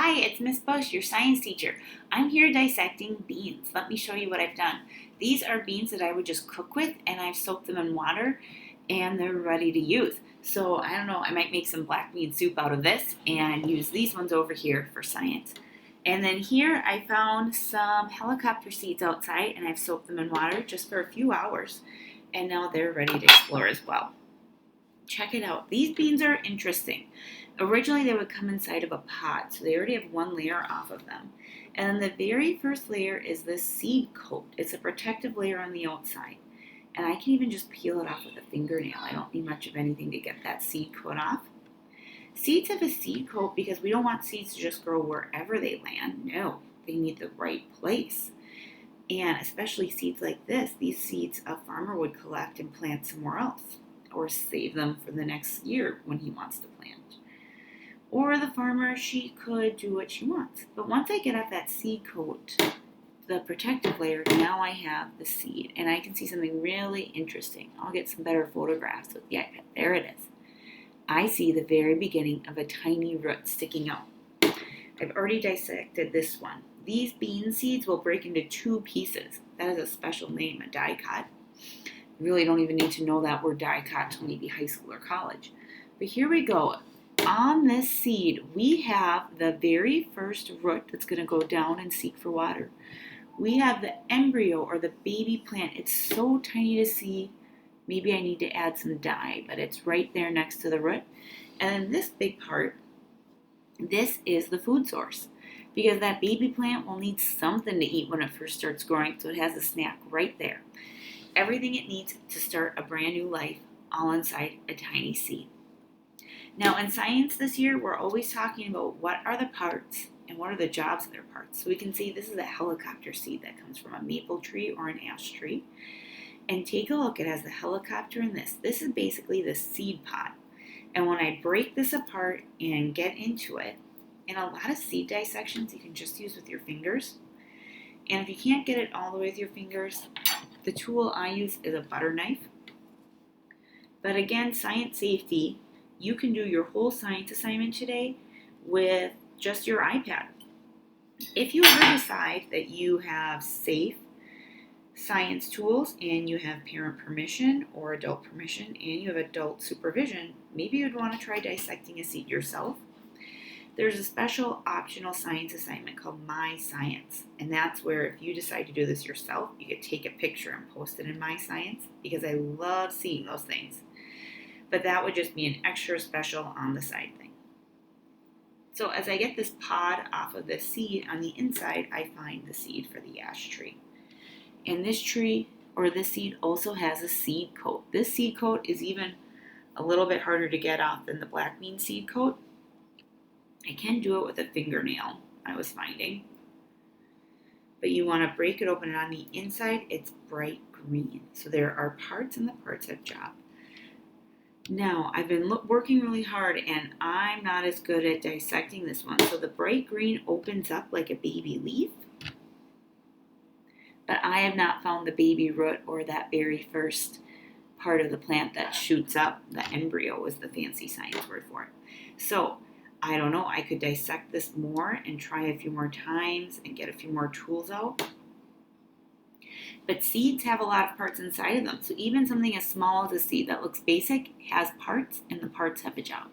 Hi, it's Miss Bush, your science teacher. I'm here dissecting beans. Let me show you what I've done. These are beans that I would just cook with, and I've soaked them in water, and they're ready to use. So I don't know, I might make some black bean soup out of this and use these ones over here for science. And then here I found some helicopter seeds outside, and I've soaked them in water just for a few hours, and now they're ready to explore as well. Check it out. These beans are interesting. Originally, they would come inside of a pod, so they already have one layer off of them. And then the very first layer is this seed coat. It's a protective layer on the outside. And I can even just peel it off with a fingernail. I don't need much of anything to get that seed coat off. Seeds have a seed coat because we don't want seeds to just grow wherever they land. No, they need the right place. And especially seeds like this, these seeds a farmer would collect and plant somewhere else, or save them for the next year when he wants to plant. Or the farmer, she could do what she wants. But once I get off that seed coat, the protective layer, now I have the seed. And I can see something really interesting. I'll get some better photographs with the iPad. There it is. I see the very beginning of a tiny root sticking out. I've already dissected this one. These bean seeds will break into two pieces. That is a special name, a dicot. You really don't even need to know that word dicot till maybe high school or college. But here we go. On this seed, we have the very first root that's going to go down and seek for water. We have the embryo or the baby plant. It's so tiny to see. Maybe I need to add some dye, but it's right there next to the root. And then this big part, this is the food source, because that baby plant will need something to eat when it first starts growing, so it has a snack right there. Everything it needs to start a brand new life, all inside a tiny seed. Now, in science this year, we're always talking about what are the parts and what are the jobs of their parts. So we can see this is a helicopter seed that comes from a maple tree or an ash tree. And take a look, it has the helicopter in this. This is basically the seed pod. And when I break this apart and get into it, in a lot of seed dissections, you can just use with your fingers. And if you can't get it all the way with your fingers, the tool I use is a butter knife. But again, science safety, you can do your whole science assignment today with just your iPad. If you ever decide that you have safe science tools and you have parent permission or adult permission and you have adult supervision, maybe you'd want to try dissecting a seed yourself. There's a special optional science assignment called My Science, and that's where if you decide to do this yourself, you could take a picture and post it in My Science, because I love seeing those things. But that would just be an extra special on the side thing. So as I get this pod off of the seed, on the inside I find the seed for the ash tree. And this tree or this seed also has a seed coat. This seed coat is even a little bit harder to get off than the black bean seed coat. I can do it with a fingernail, I was finding. But you want to break it open, and on the inside, it's bright green. So there are parts, and the parts have job. Now, I've been working really hard, and I'm not as good at dissecting this one. So the bright green opens up like a baby leaf. But I have not found the baby root or that very first part of the plant that shoots up. The embryo is the fancy science word for it. So I don't know, I could dissect this more and try a few more times and get a few more tools out. But seeds have a lot of parts inside of them. So even something as small as a seed that looks basic has parts, and the parts have a job.